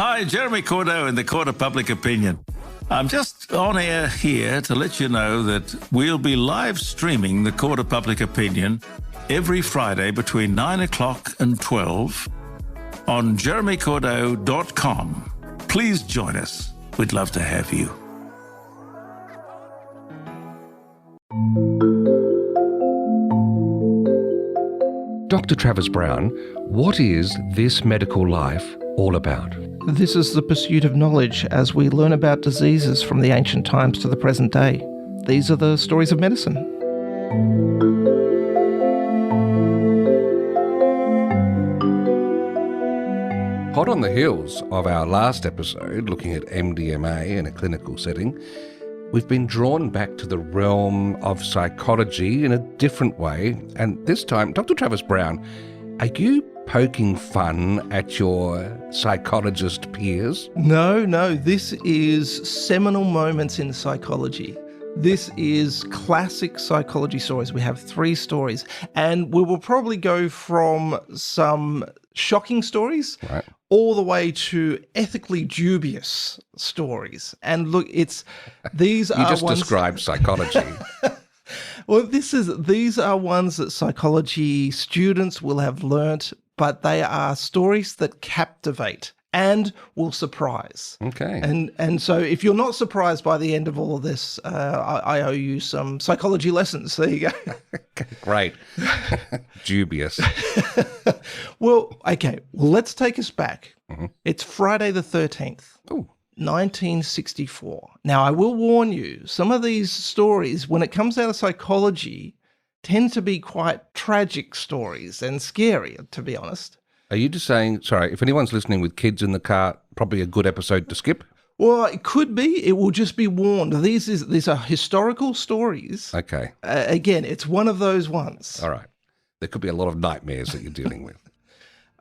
Hi, Jeremy Cordeaux in the Court of Public Opinion. I'm just on air here to let you know that we'll be live streaming the Court of Public Opinion every Friday between 9 o'clock and 12 on jeremycordeaux.com. Please join us. We'd love to have you. Dr. Travis Brown, what is This Medical Life all about? This is the pursuit of knowledge as we learn about diseases from the ancient times to the present day. These are the stories of medicine. Hot on the heels of our last episode looking at MDMA in a clinical setting, we've been drawn back to the realm of psychology in a different way. And this time, Dr. Travis Brown, are you poking fun at your psychologist peers? No, this is seminal moments in psychology. This is classic psychology stories. We have 3 stories, and we will probably go from some shocking stories all the way to ethically dubious stories. And look, these are You just described psychology. Well, these are ones that psychology students will have learnt, but they are stories that captivate and will surprise. Okay. And so if you're not surprised by the end of all of this, I owe you some psychology lessons. There you go. Great. Dubious. Well, okay. Well, let's take us back. Mm-hmm. It's Friday the 13th. Ooh. 1964. Now, I will warn you, some of these stories, when it comes out of psychology, tend to be quite tragic stories and scary, to be honest. Are you just saying, sorry, if anyone's listening with kids in the car, probably a good episode to skip? Well, it could be. It will just be warned. These are historical stories. Okay. Again, it's one of those ones. All right. There could be a lot of nightmares that you're dealing with.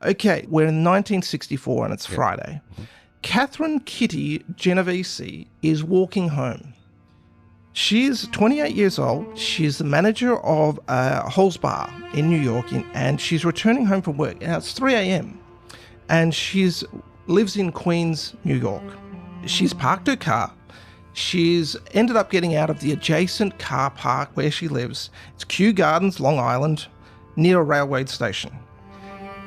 Okay, we're in 1964 and it's Friday. Mm-hmm. Catherine Kitty Genovese is walking home. She's 28 years old. She's the manager of Halls Bar in New York, and she's returning home from work. Now, it's 3 a.m. and she's lives in Queens, New York. She's parked her car. She's ended up getting out of the adjacent car park where she lives. It's Kew Gardens, Long Island, near a railway station.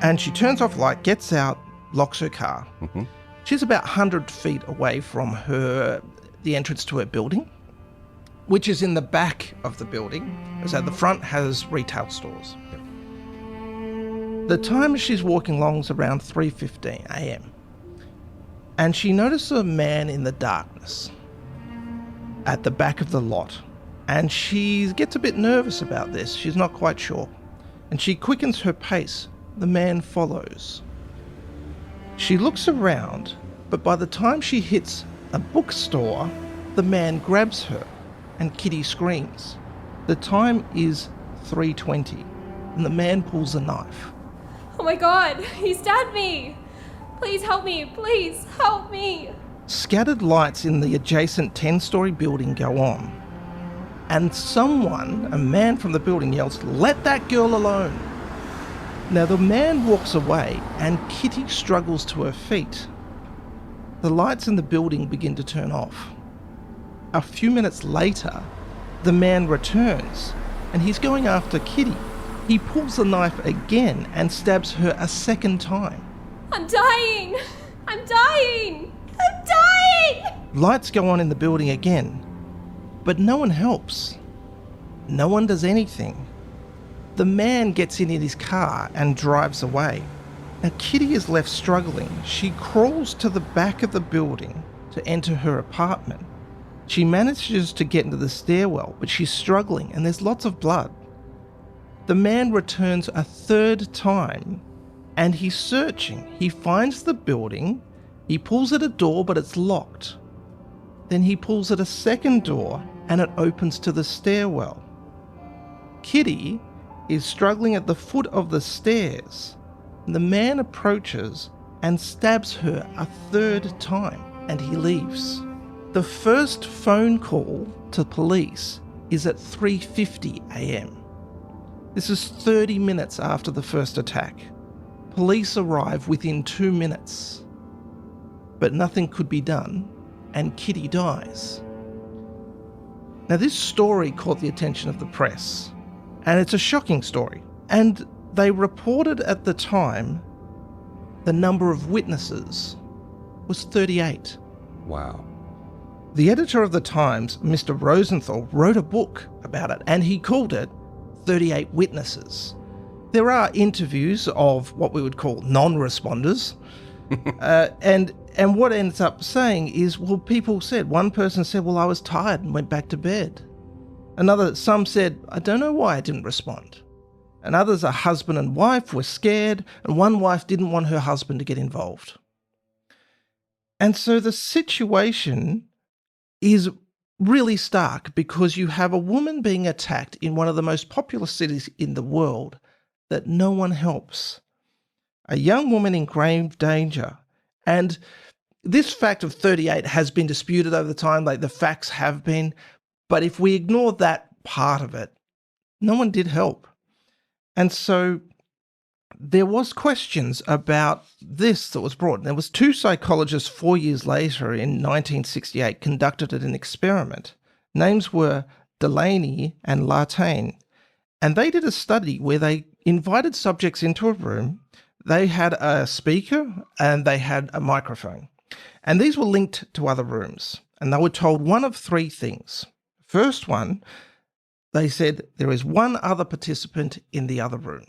And she turns off light, gets out, locks her car. Mm-hmm. She's about 100 feet away from the entrance to her building, which is in the back of the building, so the front has retail stores. The time she's walking along is around 3:15 a.m. And she notices a man in the darkness at the back of the lot. And she gets a bit nervous about this. She's not quite sure. And she quickens her pace. The man follows. She looks around, but by the time she hits a bookstore, the man grabs her and Kitty screams. The time is 3:20 and the man pulls a knife. Oh my God, he stabbed me! Please help me, please help me! Scattered lights in the adjacent 10-story building go on. And a man from the building yells, "Let that girl alone!" Now the man walks away and Kitty struggles to her feet. The lights in the building begin to turn off. A few minutes later, the man returns and he's going after Kitty. He pulls the knife again and stabs her a second time. I'm dying! I'm dying! I'm dying! Lights go on in the building again, but no one helps. No one does anything. The man gets in his car and drives away. Now Kitty is left struggling. She crawls to the back of the building to enter her apartment. She manages to get into the stairwell, but she's struggling and there's lots of blood. The man returns a third time and he's searching. He finds the building, he pulls at a door but it's locked. Then he pulls at a second door and it opens to the stairwell. Kitty is struggling at the foot of the stairs. The man approaches and stabs her a third time and he leaves. The first phone call to police is at 3:50 a.m. This is 30 minutes after the first attack. Police arrive within 2 minutes. but nothing could be done, and Kitty dies. Now, this story caught the attention of the press, and it's a shocking story. And they reported at the time the number of witnesses was 38. Wow. The editor of the Times, Mr. Rosenthal, wrote a book about it, and he called it 38 Witnesses. There are interviews of what we would call non-responders, and what ends up saying is, well, people said, one person said, well, I was tired and went back to bed. Some said, I don't know why I didn't respond. And others, a husband and wife, were scared, and one wife didn't want her husband to get involved. And so the situation is really stark, because you have a woman being attacked in one of the most populous cities in the world that no one helps. A young woman in grave danger. And this fact of 38 has been disputed over the time, like the facts have been, but if we ignore that part of it, no one did help. And so there was questions about this that was brought. There was 2 psychologists 4 years later in 1968 conducted an experiment. Names were Delaney and Lartain. And they did a study where they invited subjects into a room. They had a speaker and they had a microphone. And these were linked to other rooms. And they were told one of 3 things. First one, they said there is one other participant in the other room.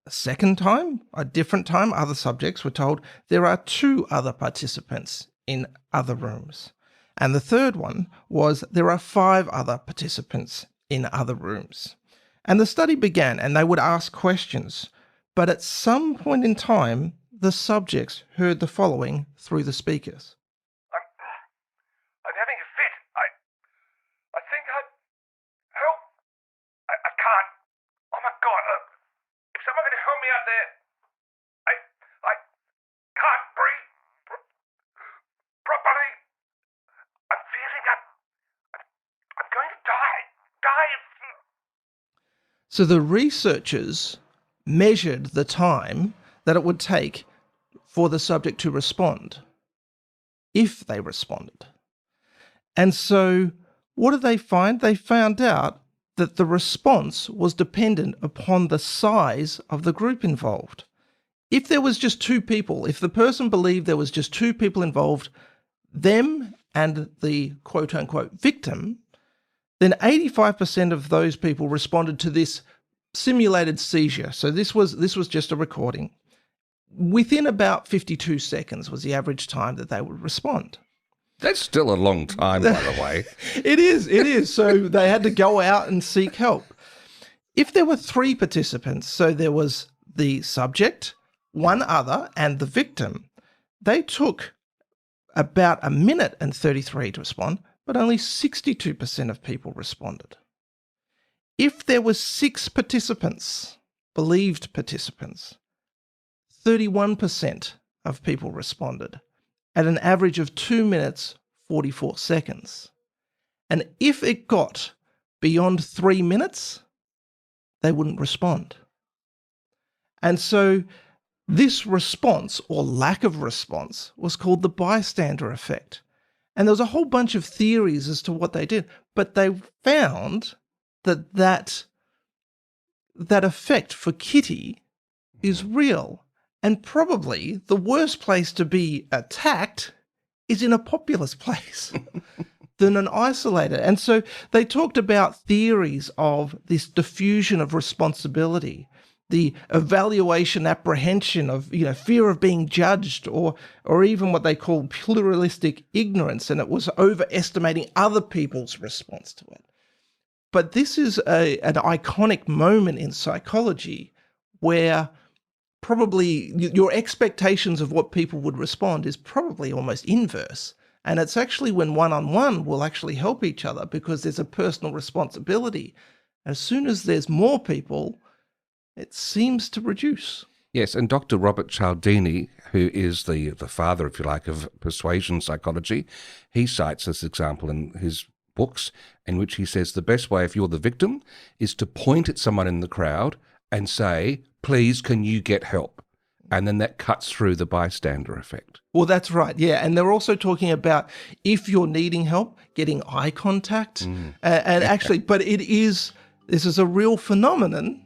A second time, a different time, other subjects were told there are 2 other participants in other rooms. And the third one was there are 5 other participants in other rooms. And the study began, and they would ask questions. But at some point in time, the subjects heard the following through the speakers. I'm having a fit. I think I'd help. I can't. Oh my God. If someone can help me out there. I can't breathe properly. I'm feeling I'm going to die. So the researchers measured the time that it would take for the subject to respond, if they responded. And so what did they find? They found out that the response was dependent upon the size of the group involved. If there was just 2 people, if the person believed there was just 2 people involved, them and the quote-unquote victim, then 85% of those people responded to this simulated seizure. So this was just a recording. Within about 52 seconds was the average time that they would respond. That's still a long time, by the way. It is. So they had to go out and seek help. If there were 3 participants, so there was the subject, one other, and the victim, they took about 1 minute and 33 to respond, but only 62% of people responded. If there were 6 participants, believed participants, 31% of people responded at an average of 2 minutes, 44 seconds. And if it got beyond 3 minutes, they wouldn't respond. And so this response, or lack of response, was called the bystander effect. And there was a whole bunch of theories as to what they did, but they found that effect for Kitty is real. And probably the worst place to be attacked is in a populous place than an isolated. And so they talked about theories of this diffusion of responsibility, the evaluation, apprehension of, fear of being judged, or even what they call pluralistic ignorance, and it was overestimating other people's response to it. But this is an iconic moment in psychology where probably your expectations of what people would respond is probably almost inverse. And it's actually when one-on-one will actually help each other because there's a personal responsibility. As soon as there's more people, it seems to reduce. Yes, and Dr. Robert Cialdini, who is the father, if you like, of persuasion psychology, he cites this example in his books in which he says the best way if you're the victim is to point at someone in the crowd and say, please, can you get help? And then that cuts through the bystander effect. Well, that's right, yeah. And they're also talking about if you're needing help, getting eye contact. And actually, but this is a real phenomenon,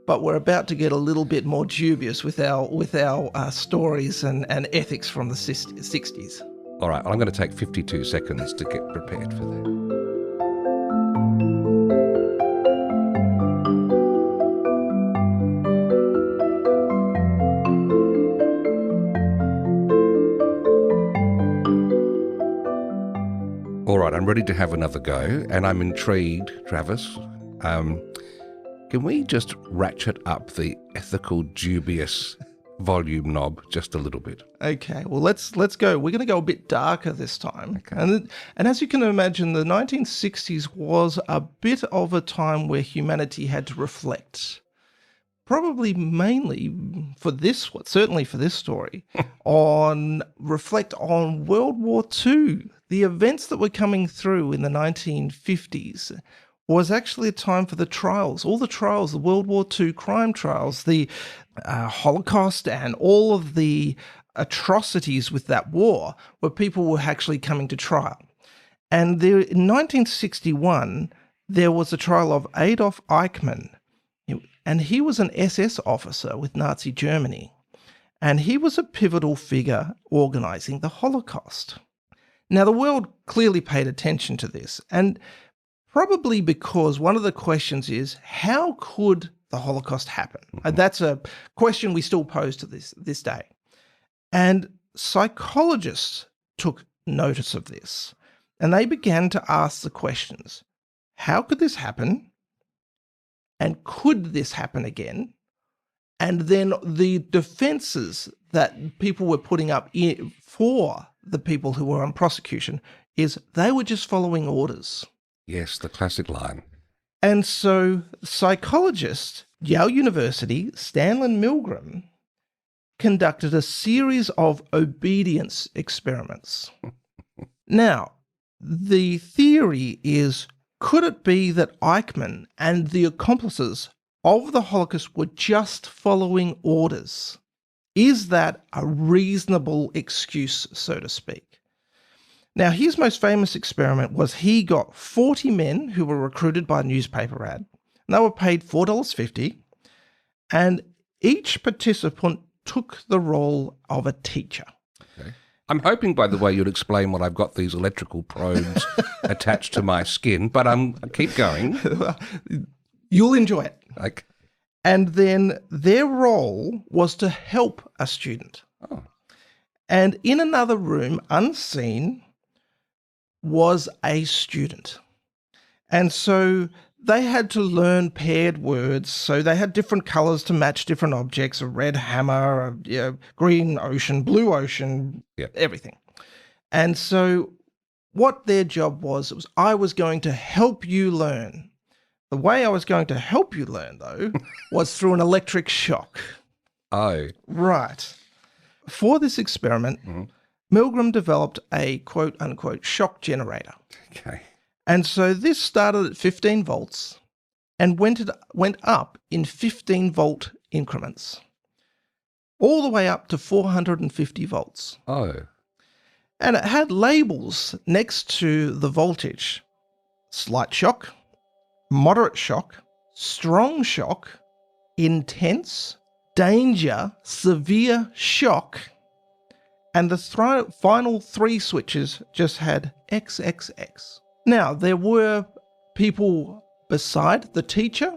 but we're about to get a little bit more dubious with our stories and ethics from the 60s. All right, I'm going to take 52 seconds to get prepared for that. All right, I'm ready to have another go, and I'm intrigued, Travis. Can we just ratchet up the ethical dubious volume knob just a little bit? Okay, well, let's go. We're going to go a bit darker this time. Okay. And as you can imagine, the 1960s was a bit of a time where humanity had to reflect. Probably mainly for this, certainly for this story, reflect on World War II. The events that were coming through in the 1950s was actually a time for the trials, all the trials, the World War II crime trials, the Holocaust and all of the atrocities with that war, where people were actually coming to trial. And there, in 1961, there was a trial of Adolf Eichmann, and he was an SS officer with Nazi Germany, and he was a pivotal figure organising the Holocaust. Now, the world clearly paid attention to this, and probably because one of the questions is, how could the Holocaust happen? And that's a question we still pose to this day. And psychologists took notice of this, and they began to ask the questions, how could this happen? And could this happen again? And then the defenses that people were putting up for the people who were on prosecution is they were just following orders. Yes, the classic line. And so psychologist, Yale University, Stanley Milgram, conducted a series of obedience experiments. Now, the theory is, could it be that Eichmann and the accomplices of the Holocaust were just following orders? Is that a reasonable excuse, so to speak? Now, his most famous experiment was he got 40 men who were recruited by a newspaper ad, and they were paid $4.50, and each participant took the role of a teacher. Okay. I'm hoping, by the way, you'll explain what I've got these electrical probes attached to my skin, but keep going. You'll enjoy it. Okay. And then their role was to help a student. Oh. And in another room, unseen, was a student. And so they had to learn paired words. So they had different colors to match different objects, a red hammer, a green ocean, blue ocean, everything. And so what their job was I was going to help you learn. The way I was going to help you learn, though, was through an electric shock. Oh. Right. For this experiment, Milgram developed a quote-unquote shock generator. Okay. And so this started at 15 volts and went up in 15-volt increments, all the way up to 450 volts. Oh. And it had labels next to the voltage: slight shock, moderate shock, strong shock, intense, danger, severe shock, and the final three switches just had XXX. Now, there were people beside the teacher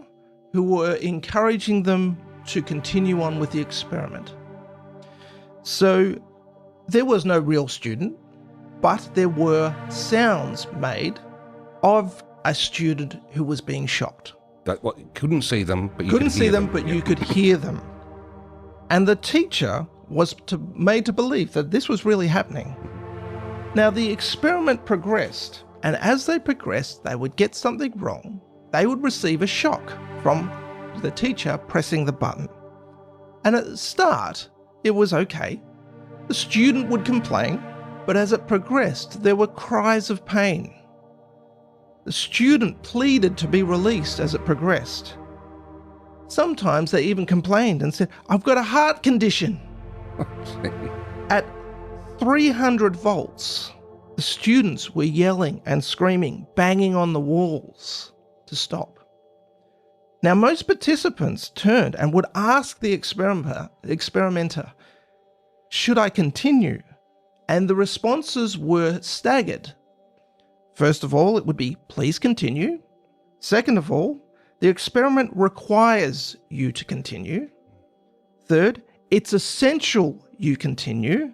who were encouraging them to continue on with the experiment. So there was no real student, but there were sounds made of a student who was being shocked. Couldn't see them, but you couldn't could see hear them, but you could hear them. And the teacher was made to believe that this was really happening. Now, the experiment progressed, and as they progressed, they would get something wrong. They would receive a shock from the teacher pressing the button. And at the start, it was okay. The student would complain, but as it progressed, there were cries of pain. The student pleaded to be released as it progressed. Sometimes they even complained and said, "I've got a heart condition." At 300 volts, the students were yelling and screaming, banging on the walls to stop. Now, most participants turned and would ask the experimenter, "Should I continue?" And the responses were staggered. First of all, it would be, "Please continue." Second of all, "The experiment requires you to continue." Third, "It's essential you continue."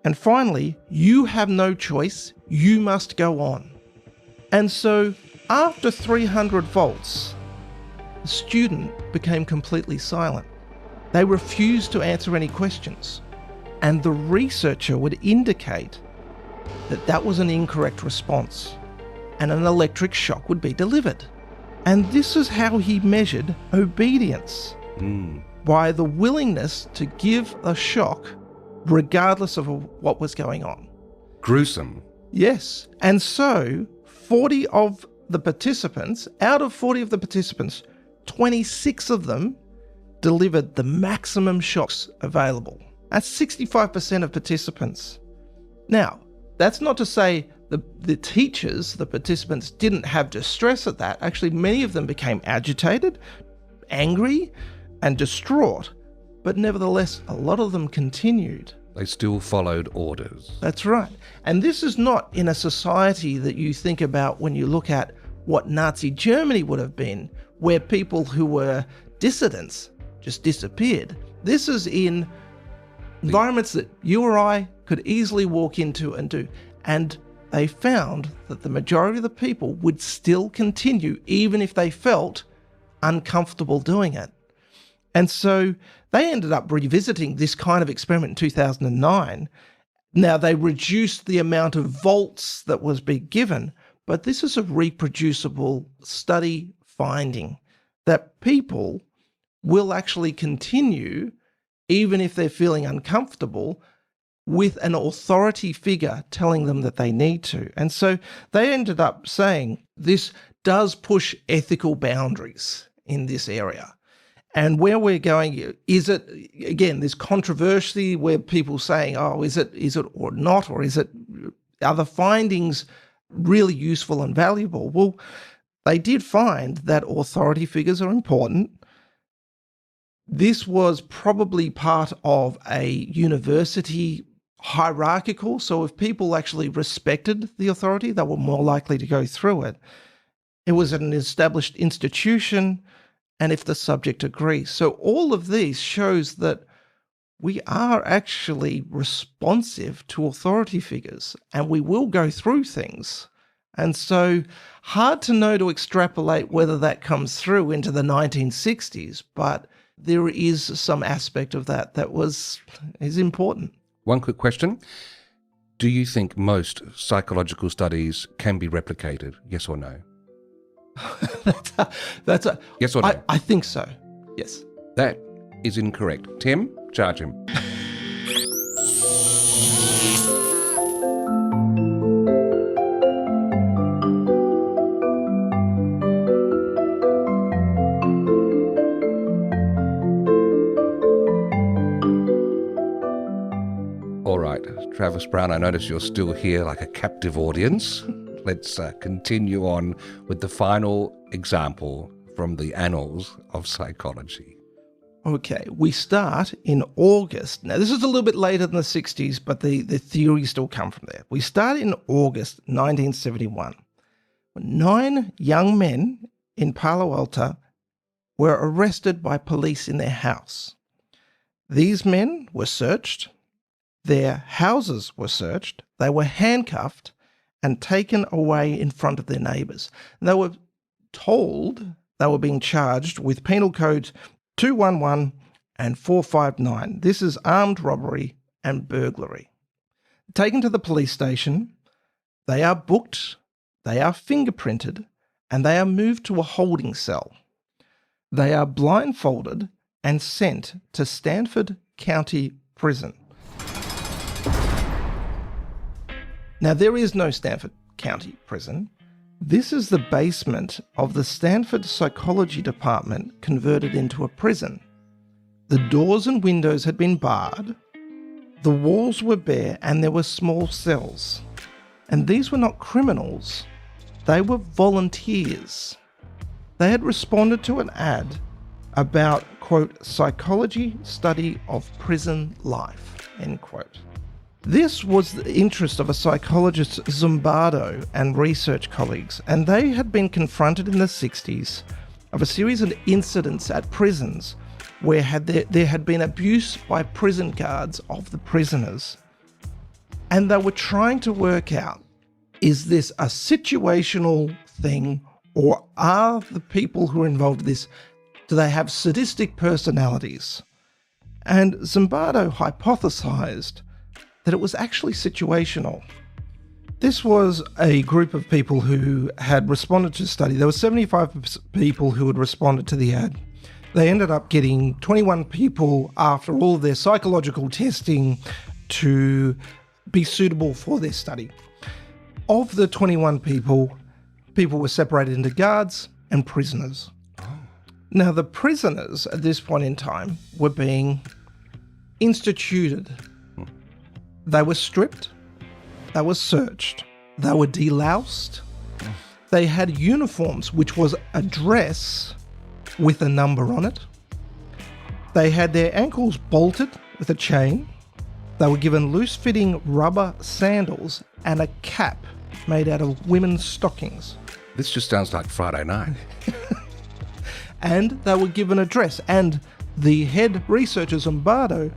And finally, "You have no choice, you must go on." And so, after 300 volts, the student became completely silent. They refused to answer any questions. And the researcher would indicate that that was an incorrect response, and an electric shock would be delivered. And this is how he measured obedience, by the willingness to give a shock regardless of what was going on. Gruesome. Yes. And so 40 of the participants, out of 40 of the participants, 26 of them delivered the maximum shocks available. That's 65% of participants. Now, that's not to say the teachers, the participants, didn't have distress at that. Actually, many of them became agitated, angry, and distraught. But nevertheless, a lot of them continued. They still followed orders. That's right. And this is not in a society that you think about when you look at what Nazi Germany would have been, where people who were dissidents just disappeared. This is in environments that you or I could easily walk into and do. And they found that the majority of the people would still continue even if they felt uncomfortable doing it. And so they ended up revisiting this kind of experiment in 2009. Now, they reduced the amount of volts that was being given, but this is a reproducible study finding that people will actually continue even if they're feeling uncomfortable with an authority figure telling them that they need to. And so they ended up saying this does push ethical boundaries in this area. And where we're going, is it, again, there's controversy where people saying, oh, is it or not, or are the findings really useful and valuable? Well, they did find that authority figures are important. This was probably part of a university hierarchical, so if people actually respected the authority, they were more likely to go through it. It was an established institution, and if the subject agrees. So all of these shows that we are actually responsive to authority figures, and we will go through things. And so hard to know to extrapolate whether that comes through into the 1960s, but there is some aspect of that is important. One quick question. Do you think most psychological studies can be replicated? Yes or no? That's a yes or no? I think so. Yes. That is incorrect. Tim, charge him. All right, Travis Brown, I notice you're still here like a captive audience. Let's continue on with the final example from the annals of psychology. Okay, we start in August. Now, this is a little bit later than the 60s, but the theories still come from there. We start in August 1971. 9 young men in Palo Alto were arrested by police in their house. These men were searched. Their houses were searched. They were handcuffed and taken away in front of their neighbours. They were told they were being charged with Penal Codes 211 and 459. This is armed robbery and burglary. Taken to the police station, they are booked, they are fingerprinted, and they are moved to a holding cell. They are blindfolded and sent to Stanford County Prison. Now, there is no Stanford County Prison, This is the basement of the Stanford psychology department converted into a prison. The doors and windows had been barred, the walls were bare, and there were small cells. And these were not criminals, they were volunteers. They had responded to an ad about, quote, psychology study of prison life, end quote. This was the interest of a psychologist, Zimbardo, and research colleagues, and they had been confronted in the 60s of a series of incidents at prisons where there had been abuse by prison guards of the prisoners. And they were trying to work out, is this a situational thing, or are the people who are involved in this, do they have sadistic personalities? And Zimbardo hypothesized that it was actually situational. This was a group of people who had responded to the study. There were 75 people who had responded to the ad. They ended up getting 21 people after all of their psychological testing to be suitable for their study. Of the 21 people were separated into guards and prisoners. Now, the prisoners at this point in time were being instituted. They were stripped, they were searched, they were deloused, they had uniforms, which was a dress with a number on it. They had their ankles bolted with a chain. They were given loose-fitting rubber sandals and a cap made out of women's stockings. This just sounds like Friday night. And they were given a dress. And the head researcher, Zimbardo,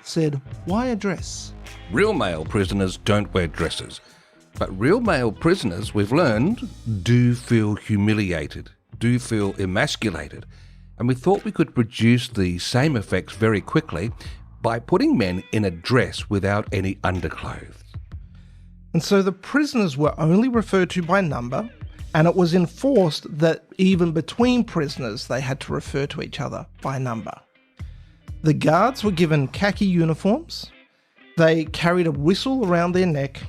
said, why a dress? Real male prisoners don't wear dresses. But real male prisoners, we've learned, do feel humiliated, do feel emasculated. And we thought we could produce the same effects very quickly by putting men in a dress without any underclothes. And so the prisoners were only referred to by number, and it was enforced that even between prisoners they had to refer to each other by number. The guards were given khaki uniforms. They carried a whistle around their neck.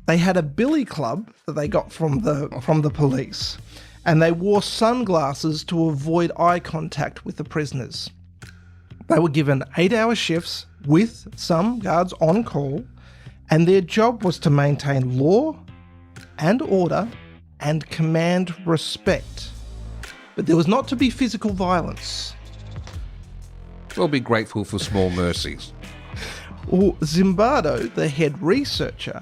They had a billy club that they got from the police, and they wore sunglasses to avoid eye contact with the prisoners. They were given 8-hour shifts with some guards on call, and their job was to maintain law and order and command respect. But there was not to be physical violence. We'll be grateful for small mercies. Well, Zimbardo, the head researcher,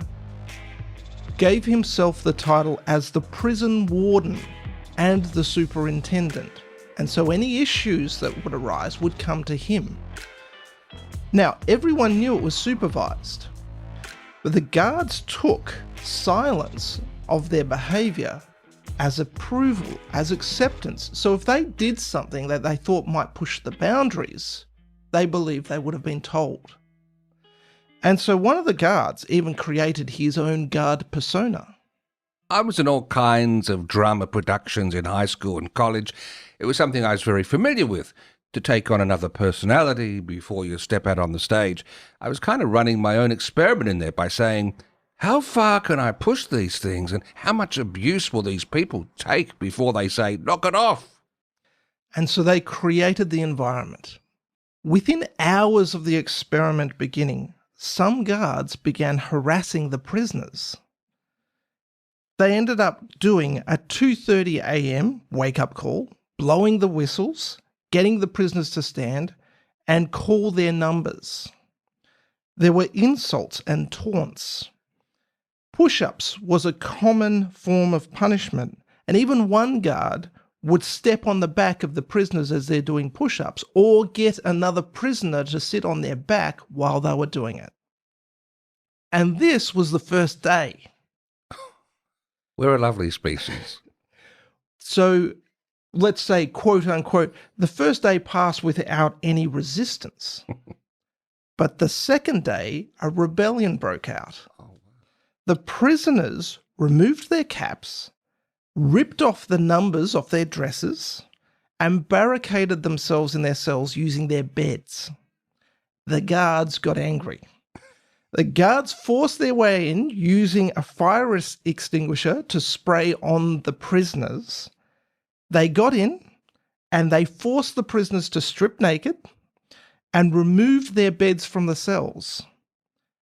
gave himself the title as the prison warden and the superintendent, and so any issues that would arise would come to him. Now, everyone knew it was supervised, but the guards took silence of their behaviour as approval, as acceptance. So if they did something that they thought might push the boundaries, they believed they would have been told. And so one of the guards even created his own guard persona. I was in all kinds of drama productions in high school and college. It was something I was very familiar with, to take on another personality before you step out on the stage. I was kind of running my own experiment in there by saying, how far can I push these things, and how much abuse will these people take before they say, knock it off? And so they created the environment. Within hours of the experiment beginning, some guards began harassing the prisoners. They ended up doing a 2:30 a.m. wake-up call, blowing the whistles, getting the prisoners to stand and call their numbers. There were insults and taunts. Push-ups was a common form of punishment, and even one guard would step on the back of the prisoners as they're doing push-ups, or get another prisoner to sit on their back while they were doing it. And this was the first day. We're a lovely species. So let's say, quote unquote, the first day passed without any resistance. But the second day, a rebellion broke out. The prisoners removed their caps, ripped off the numbers off their dresses, and barricaded themselves in their cells using their beds. The guards got angry. The guards forced their way in using a fire extinguisher to spray on the prisoners. They got in and they forced the prisoners to strip naked and removed their beds from the cells.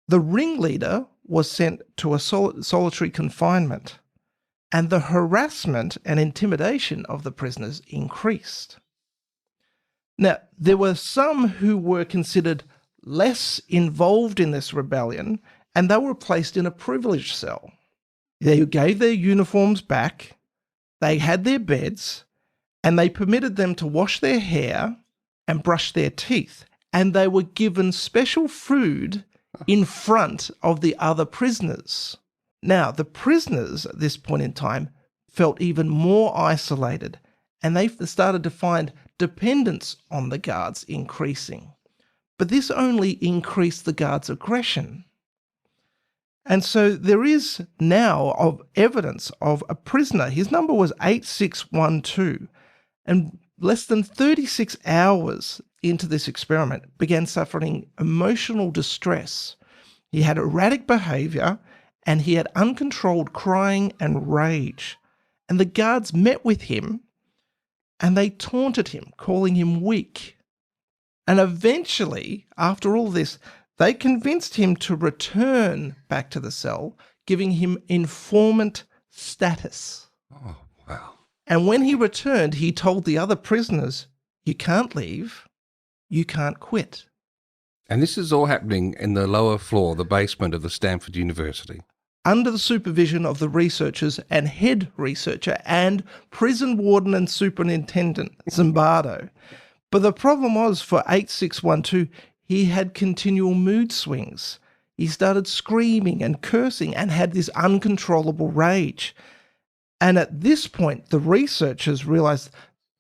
The ringleader was sent to a solitary confinement, and the harassment and intimidation of the prisoners increased. Now, there were some who were considered less involved in this rebellion, and they were placed in a privileged cell. They gave their uniforms back, they had their beds, and they permitted them to wash their hair and brush their teeth, and they were given special food in front of the other prisoners. Now, the prisoners at this point in time felt even more isolated, and they started to find dependence on the guards increasing. But this only increased the guards' aggression. And so there is now evidence of a prisoner. His number was 8612, and less than 36 hours into this experiment began suffering emotional distress. He had erratic behaviour, and he had uncontrolled crying and rage. And the guards met with him, and they taunted him, calling him weak. And eventually, after all this, they convinced him to return back to the cell, giving him informant status. Oh, wow. And when he returned, he told the other prisoners, "You can't leave, you can't quit." And this is all happening in the lower floor, the basement of the Stanford University. Under the supervision of the researchers and head researcher and prison warden and superintendent, Zimbardo. But the problem was, for 8612, he had continual mood swings. He started screaming and cursing and had this uncontrollable rage. And at this point, the researchers realized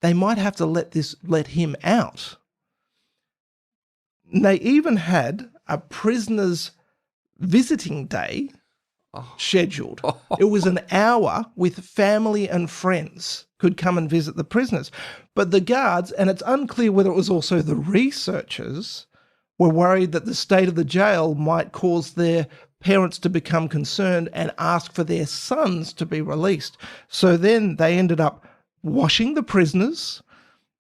they might have to let him out. And they even had a prisoner's visiting day scheduled. It was an hour with family and friends could come and visit the prisoners. But the guards, and it's unclear whether it was also the researchers, were worried that the state of the jail might cause their parents to become concerned and ask for their sons to be released. So then they ended up washing the prisoners,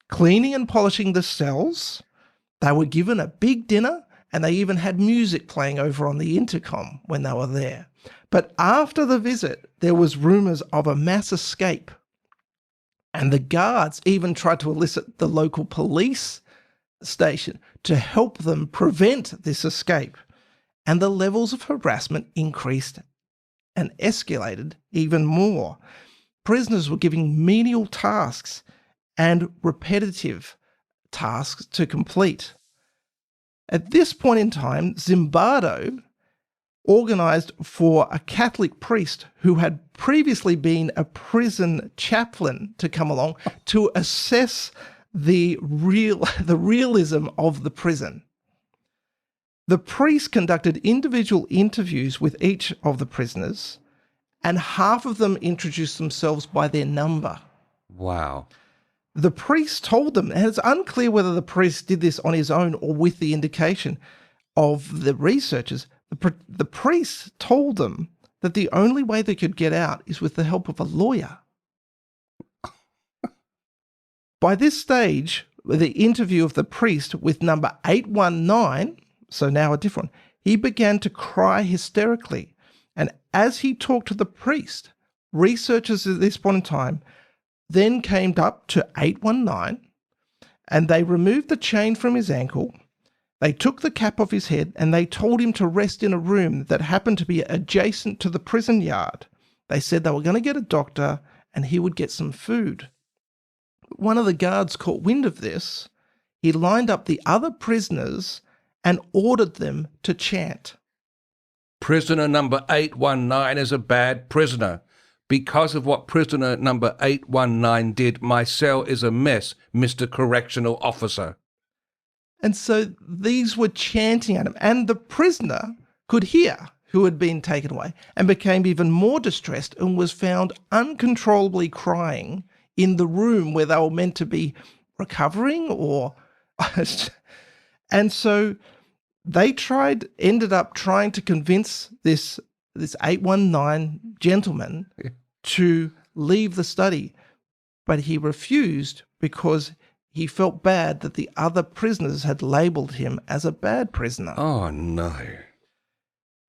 cleaning and polishing the cells. They were given a big dinner, and they even had music playing over on the intercom when they were there. But after the visit, there was rumours of a mass escape. And the guards even tried to elicit the local police station to help them prevent this escape. And the levels of harassment increased and escalated even more. Prisoners were given menial tasks and repetitive tasks to complete. At this point in time, Zimbardo organised for a Catholic priest who had previously been a prison chaplain to come along to assess the realism of the prison. The priest conducted individual interviews with each of the prisoners, and half of them introduced themselves by their number. Wow. The priest told them, and it's unclear whether the priest did this on his own or with the indication of the researchers, the priest told them that the only way they could get out is with the help of a lawyer. By this stage, the interview of the priest with number 819, so now a different, he began to cry hysterically. And as he talked to the priest, researchers at this point in time then came up to 819, and they removed the chain from his ankle. They took the cap off his head, and they told him to rest in a room that happened to be adjacent to the prison yard. They said they were going to get a doctor and he would get some food. One of the guards caught wind of this. He lined up the other prisoners and ordered them to chant. Prisoner number 819 is a bad prisoner. Because of what prisoner number 819 did, my cell is a mess, Mr. Correctional Officer. And so these were chanting at him, and the prisoner could hear who had been taken away and became even more distressed and was found uncontrollably crying in the room where they were meant to be recovering or... And so They ended up trying to convince this 819 gentleman to leave the study, but he refused because he felt bad that the other prisoners had labelled him as a bad prisoner. Oh, no.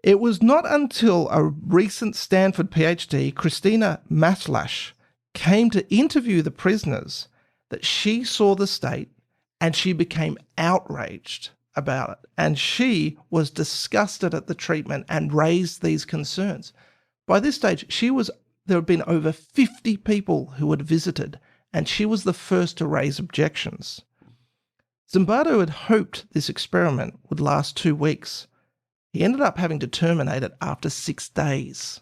It was not until a recent Stanford PhD, Christina Matlash, came to interview the prisoners that she saw the state and she became outraged about it. And she was disgusted at the treatment and raised these concerns. By this stage, there had been over 50 people who had visited, and she was the first to raise objections. Zimbardo had hoped this experiment would last 2 weeks. He ended up having to terminate it after 6 days.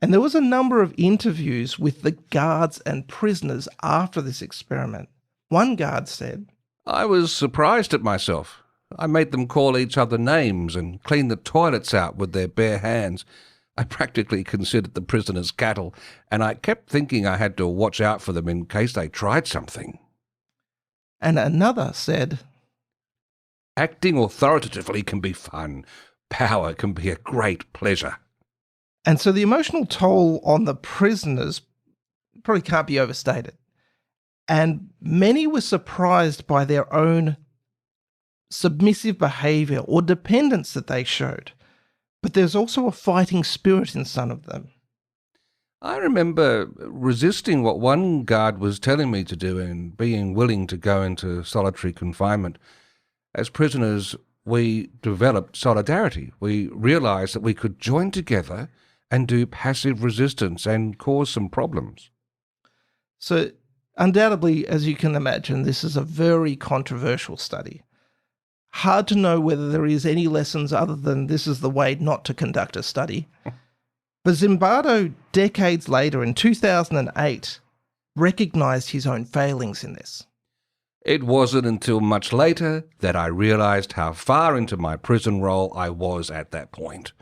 And there was a number of interviews with the guards and prisoners after this experiment. One guard said, I was surprised at myself. I made them call each other names and clean the toilets out with their bare hands. I practically considered the prisoners cattle, and I kept thinking I had to watch out for them in case they tried something. And another said, acting authoritatively can be fun. Power can be a great pleasure. And so the emotional toll on the prisoners probably can't be overstated. And many were surprised by their own submissive behaviour or dependence that they showed. But there's also a fighting spirit in some of them. I remember resisting what one guard was telling me to do and being willing to go into solitary confinement. As prisoners, we developed solidarity. We realised that we could join together and do passive resistance and cause some problems. So undoubtedly, as you can imagine, this is a very controversial study. Hard to know whether there is any lessons other than this is the way not to conduct a study. But Zimbardo, decades later, in 2008, recognised his own failings in this. It wasn't until much later that I realised how far into my prison role I was at that point,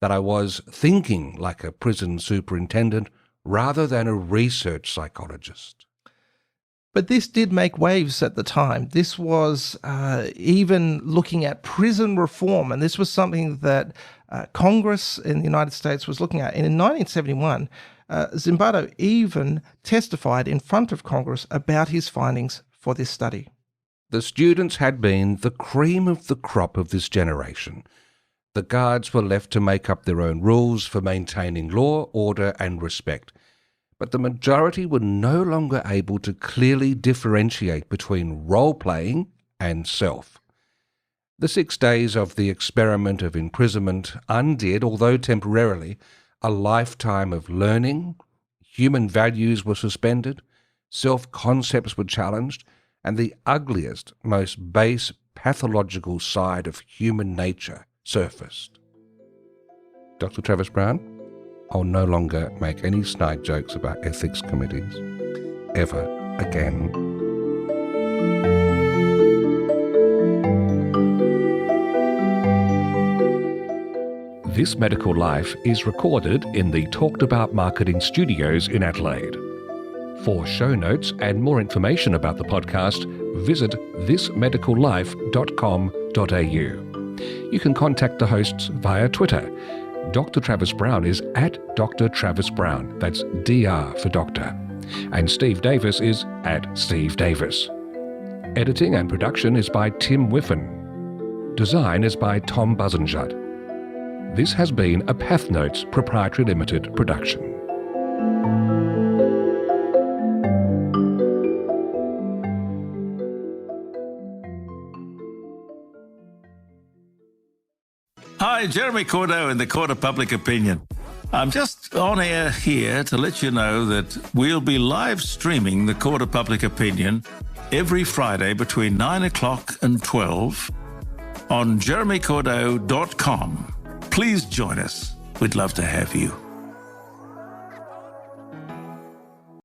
that I was thinking like a prison superintendent rather than a research psychologist. But this did make waves at the time. This was even looking at prison reform, and this was something that Congress in the United States was looking at. And in 1971, Zimbardo even testified in front of Congress about his findings for this study. The students had been the cream of the crop of this generation. The guards were left to make up their own rules for maintaining law, order and respect. But the majority were no longer able to clearly differentiate between role-playing and self. The 6 days of the experiment of imprisonment undid, although temporarily, a lifetime of learning. Human values were suspended, self-concepts were challenged, and the ugliest, most base pathological side of human nature surfaced. Dr. Travis Brown, I'll no longer make any snide jokes about ethics committees, ever again. This Medical Life is recorded in the Talked About Marketing Studios in Adelaide. For show notes and more information about the podcast, visit thismedicallife.com.au. You can contact the hosts via Twitter. Dr. Travis Brown is at Dr. Travis Brown. That's DR for doctor. And Steve Davis is at Steve Davis. Editing and production is by Tim Whiffen. Design is by Tom Buzenjut. This has been a PathNotes Proprietary Limited production. Hi, Jeremy Cordeaux in the Court of Public Opinion. I'm just on air here to let you know that we'll be live streaming the Court of Public Opinion every Friday between 9 o'clock and 12 on jeremycordeaux.com. Please join us. We'd love to have you.